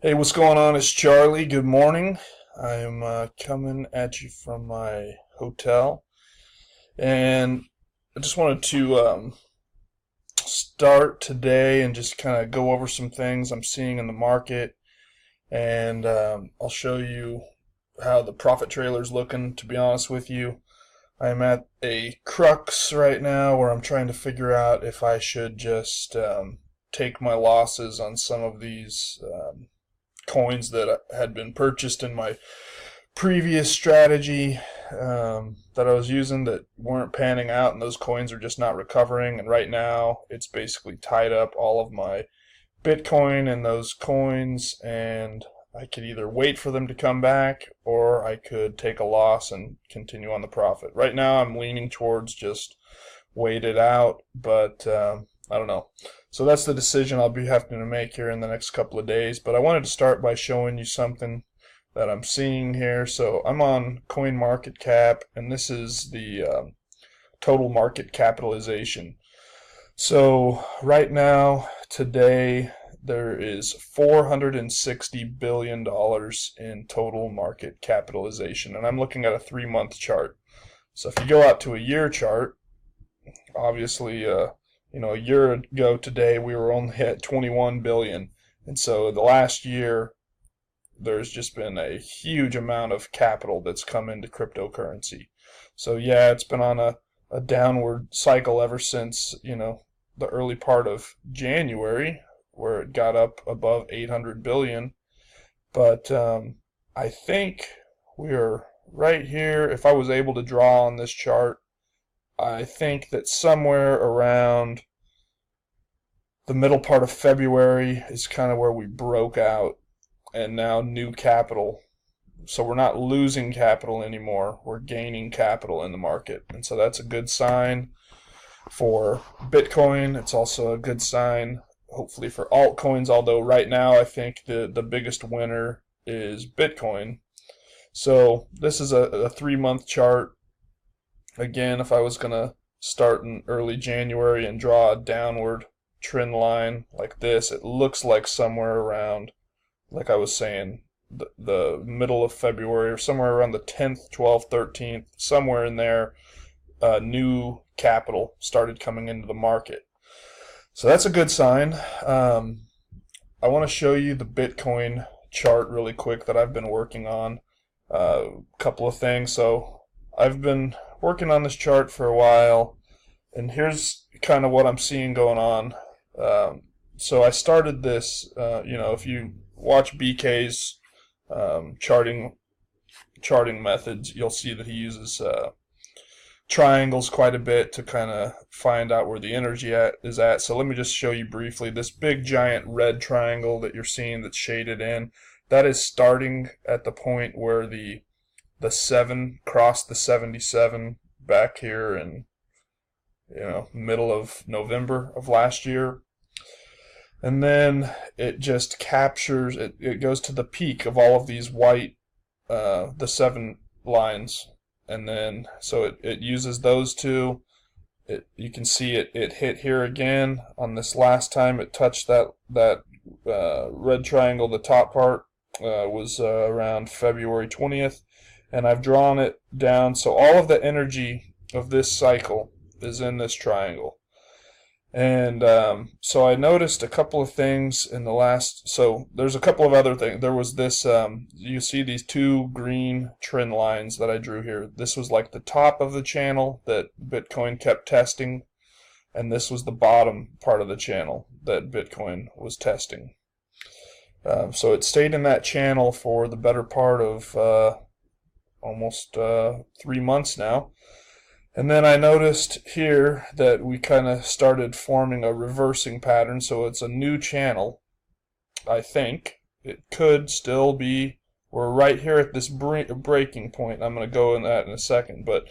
Hey, what's going on? It's Charlie. Good morning. I'm coming at you from my hotel, and I just wanted to start today and just kind of go over some things I'm seeing in the market, and I'll show you how the profit trailer's looking. To be honest with you, I'm at a crux right now where I'm trying to figure out if I should just take my losses on some of these coins that had been purchased in my previous strategy that I was using that weren't panning out, and those coins are just not recovering. And right now, it's basically tied up all of my Bitcoin in those coins, and I could either wait for them to come back or I could take a loss and continue on the profit. Right now, I'm leaning towards just wait it out, but I don't know. So that's the decision I'll be having to make here in the next couple of days. But I wanted to start by showing you something that I'm seeing here. So I'm on CoinMarketCap, and this is the total market capitalization. So right now, today, there is $460 billion in total market capitalization. And I'm looking at a 3-month chart. So if you go out to a year chart, obviously, a year ago today we were only at 21 billion, and so the last year there's just been a huge amount of capital that's come into cryptocurrency. So yeah, it's been on a downward cycle ever since the early part of January, where it got up above 800 billion. But I think we are right here. If I was able to draw on this chart, I think that somewhere around the middle part of February is kind of where we broke out, and now new capital. So we're not losing capital anymore, we're gaining capital in the market. And so that's a good sign for Bitcoin. It's also a good sign, hopefully, for altcoins, although right now I think the biggest winner is Bitcoin. So this is a 3-month chart. Again, if I was going to start in early January and draw a downward trend line like this, it looks like somewhere around, like I was saying, the middle of February, or somewhere around the 10th, 12th, 13th, somewhere in there, new capital started coming into the market. So that's a good sign. I want to show you the Bitcoin chart really quick that I've been working on. A couple of things. So I've been working on this chart for a while, and here's kind of what I'm seeing going on. So I started this, if you watch BK's charting methods, you'll see that he uses triangles quite a bit to kind of find out where the energy is at. So let me just show you briefly. This big giant red triangle that you're seeing that's shaded in, that is starting at the point where the 7 crossed the 77 back here in middle of November of last year. And then it just captures it goes to the peak of all of these white the 7 lines, and then so it uses those two. You can see it hit here again on this last time it touched that red triangle. The top part was around February 20th, and I've drawn it down so all of the energy of this cycle is in this triangle. And so I noticed a couple of things in the last, so there's a couple of other things. There was this, you see these 2 green trend lines that I drew here. This was like the top of the channel that Bitcoin kept testing, and this was the bottom part of the channel that Bitcoin was testing. So it stayed in that channel for the better part of almost 3 months now. And then I noticed here that we kind of started forming a reversing pattern, so it's a new channel. I think it could still be, we're right here at this breaking point. I'm going to go in that in a second, but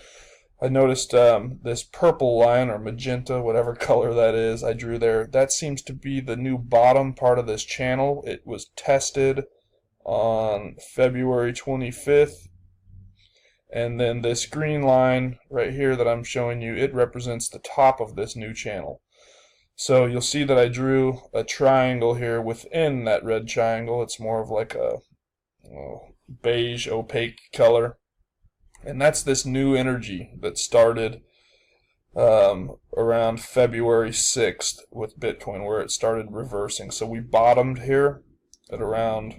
I noticed this purple line, or magenta, whatever color that is, I drew there. That seems to be the new bottom part of this channel. It was tested on February 25th. And then this green line right here that I'm showing you, it represents the top of this new channel. So you'll see that I drew a triangle here within that red triangle. It's more of like a beige opaque color, and that's this new energy that started around February 6th with Bitcoin, where it started reversing. So we bottomed here at around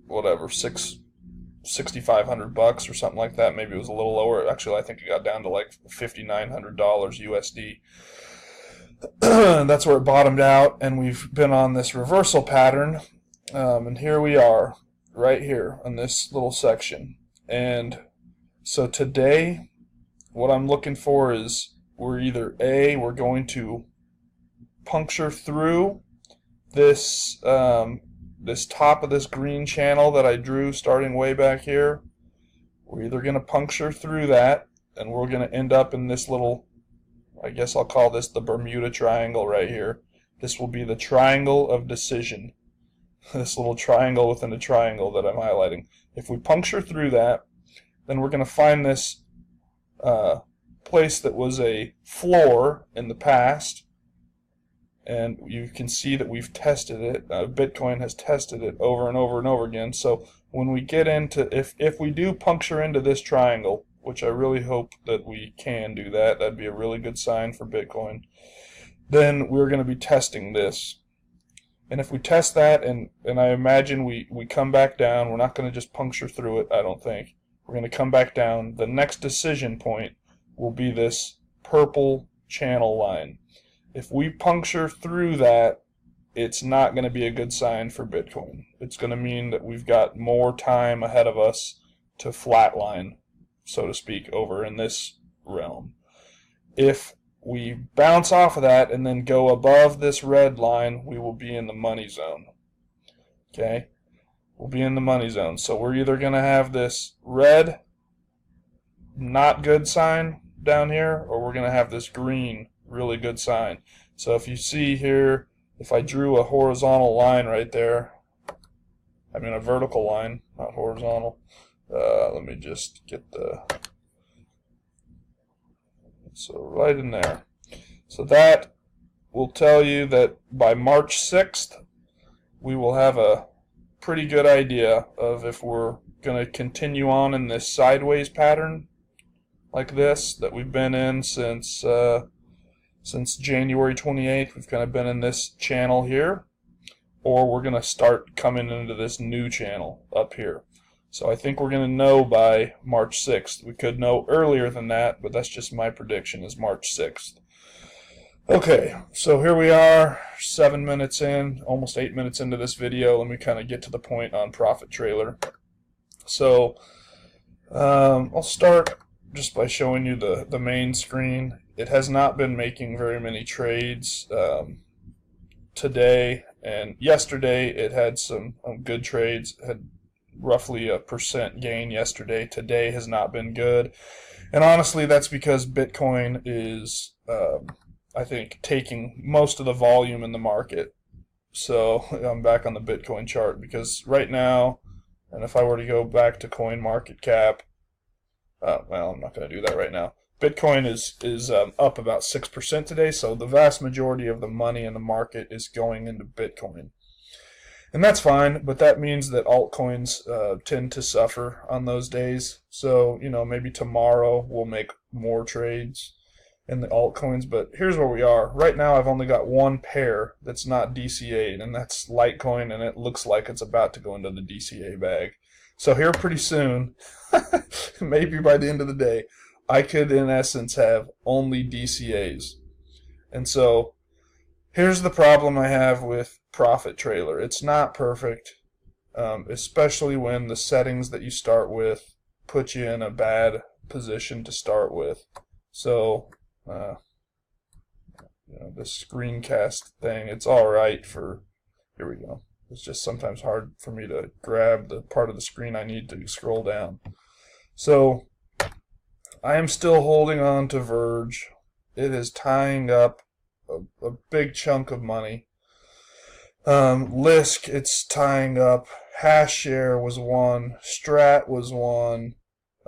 whatever $6,500 or something like that. Maybe it was a little lower. Actually, I think it got down to like $5,900 USD. That's where it bottomed out, and we've been on this reversal pattern. And here we are, right here in this little section. And so today, what I'm looking for is we're going to puncture through this this top of this green channel that I drew starting way back here. We're either going to puncture through that, and we're going to end up in this little, I guess I'll call this the Bermuda Triangle right here. This will be the triangle of decision. This little triangle within a triangle that I'm highlighting. If we puncture through that, then we're going to find this place that was a floor in the past, and you can see that we've tested it. Bitcoin has tested it over and over and over again. So when we get into, if we do puncture into this triangle, which I really hope that we can do that, that'd be a really good sign for Bitcoin, then we're going to be testing this. And if we test that, and I imagine we come back down, we're not going to just puncture through it, I don't think. We're going to come back down. The next decision point will be this purple channel line. If we puncture through that, it's not going to be a good sign for Bitcoin. It's going to mean that we've got more time ahead of us to flatline, so to speak, over in this realm. If we bounce off of that and then go above this red line, we will be in the money zone. Okay? We'll be in the money zone. So we're either going to have this red, not good sign down here, or we're going to have this green, really good sign. So if you see here, if I drew a horizontal line right there, I mean a vertical line, not horizontal. Let me just get so right in there. So that will tell you that by March 6th, we will have a pretty good idea of if we're going to continue on in this sideways pattern like this that we've been in since January 28th. We've kind of been in this channel here, or we're going to start coming into this new channel up here. So I think we're going to know by March 6th. We could know earlier than that, but that's just my prediction, is March 6th. Okay, so here we are, 7 minutes in, almost 8 minutes into this video. Let me kind of get to the point on Profit Trailer. So I'll start just by showing you the main screen. It has not been making very many trades today, and yesterday it had some good trades. It had roughly a % gain yesterday. Today has not been good, and honestly that's because Bitcoin is I think taking most of the volume in the market. So I'm back on the Bitcoin chart, because right now, and if I were to go back to CoinMarketCap, well, I'm not going to do that right now. Bitcoin is up about 6% today, so the vast majority of the money in the market is going into Bitcoin. And that's fine, but that means that altcoins tend to suffer on those days. So, maybe tomorrow we'll make more trades in the altcoins, but here's where we are. Right now I've only got one pair that's not DCA'd, and that's Litecoin, and it looks like it's about to go into the DCA bag. So here pretty soon, maybe by the end of the day, I could in essence have only DCAs. And so here's the problem I have with Profit Trailer. It's not perfect, especially when the settings that you start with put you in a bad position to start with. So this screencast thing, it's alright for, here we go. It's just sometimes hard for me to grab the part of the screen I need to scroll down. So I am still holding on to Verge. It is tying up a big chunk of money. Lisk, it's tying up. Hashshare was one. Strat was one.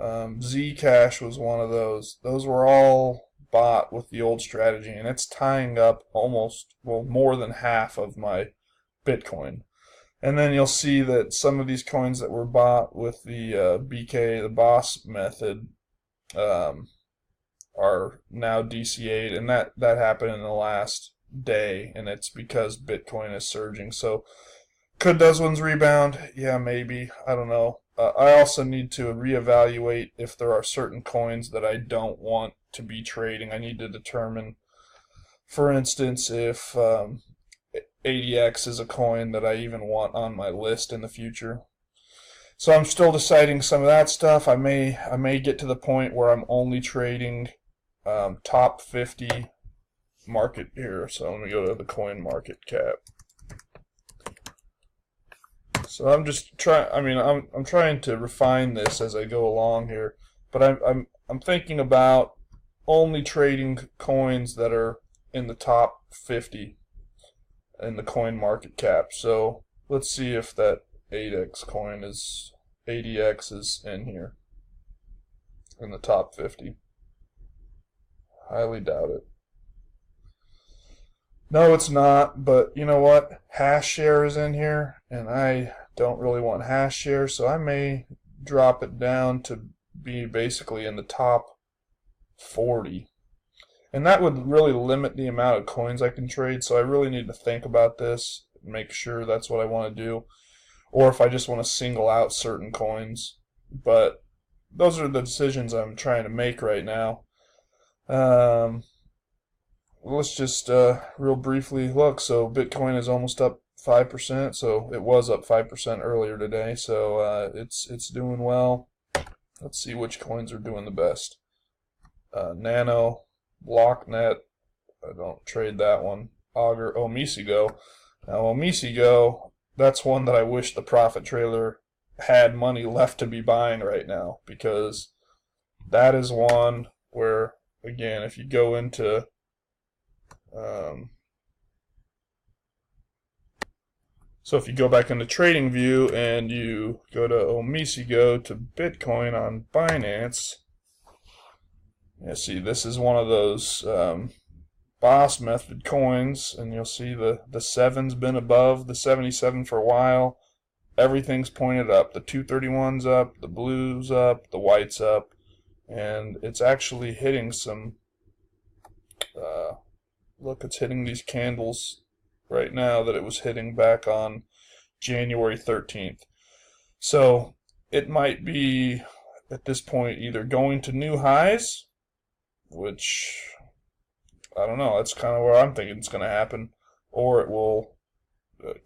Zcash was one of those. Those were all bought with the old strategy, and it's tying up almost, well, more than half of my Bitcoin. And then you'll see that some of these coins that were bought with the BK, the boss method, are now DCA'd, and that happened in the last day, and it's because Bitcoin is surging. So could those ones rebound? Yeah, maybe. I don't know. I also need to reevaluate if there are certain coins that I don't want to be trading. I need to determine, for instance, if ADX is a coin that I even want on my list in the future. So I'm still deciding some of that stuff. I may get to the point where I'm only trading top 50 market here. So let me go to the coin market cap. So I'm just trying. I mean, I'm trying to refine this as I go along here. But I'm thinking about only trading coins that are in the top 50 in the coin market cap. So let's see if that ADX is in here in the top 50. Highly doubt it. No, it's not, but you know what? Hash share is in here, and I don't really want hash share, so I may drop it down to be basically in the top 40. And that would really limit the amount of coins I can trade, so I really need to think about this, make sure that's what I want to do, or if I just want to single out certain coins. But those are the decisions I'm trying to make right now. Let's just real briefly look. So Bitcoin is almost up 5%, so it was up 5% earlier today, so it's doing well. Let's see which coins are doing the best. Nano, BlockNet, I don't trade that one. Augur, Omisigo. Now Omisigo, that's one that I wish the profit trailer had money left to be buying right now, because that is one where, again, if you go into so if you go back into trading view and you go to Omisigo to Bitcoin on Binance, you see this is one of those boss method coins, and you'll see the 7's been above the 77 for a while. Everything's pointed up. The 231's up, the blue's up, the white's up, and it's actually hitting some look, it's hitting these candles right now that it was hitting back on January 13th. So it might be at this point either going to new highs, which I don't know, that's kind of where I'm thinking it's going to happen, or it will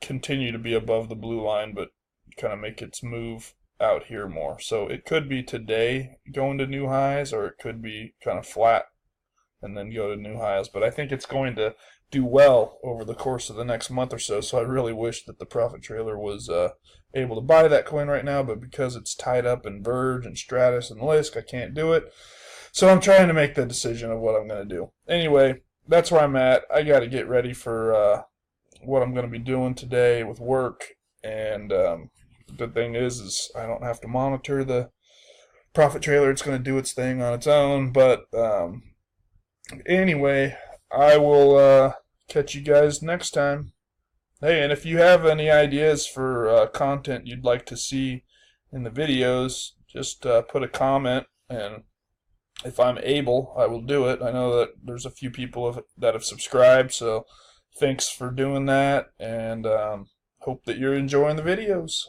continue to be above the blue line but kind of make its move out here more. So it could be today going to new highs, or it could be kind of flat and then go to new highs. But I think it's going to do well over the course of the next month or so. So I really wish that the profit trailer was able to buy that coin right now, but because it's tied up in Verge and Stratus and Lisk, I can't do it. So I'm trying to make the decision of what I'm going to do. Anyway, that's where I'm at. I got to get ready for what I'm going to be doing today with work. And the thing is I don't have to monitor the profit trailer. It's going to do its thing on its own. But anyway, I will catch you guys next time. Hey, and if you have any ideas for content you'd like to see in the videos, just put a comment, and if I'm able, I will do it. I know that there's a few people that have subscribed, so thanks for doing that, and hope that you're enjoying the videos.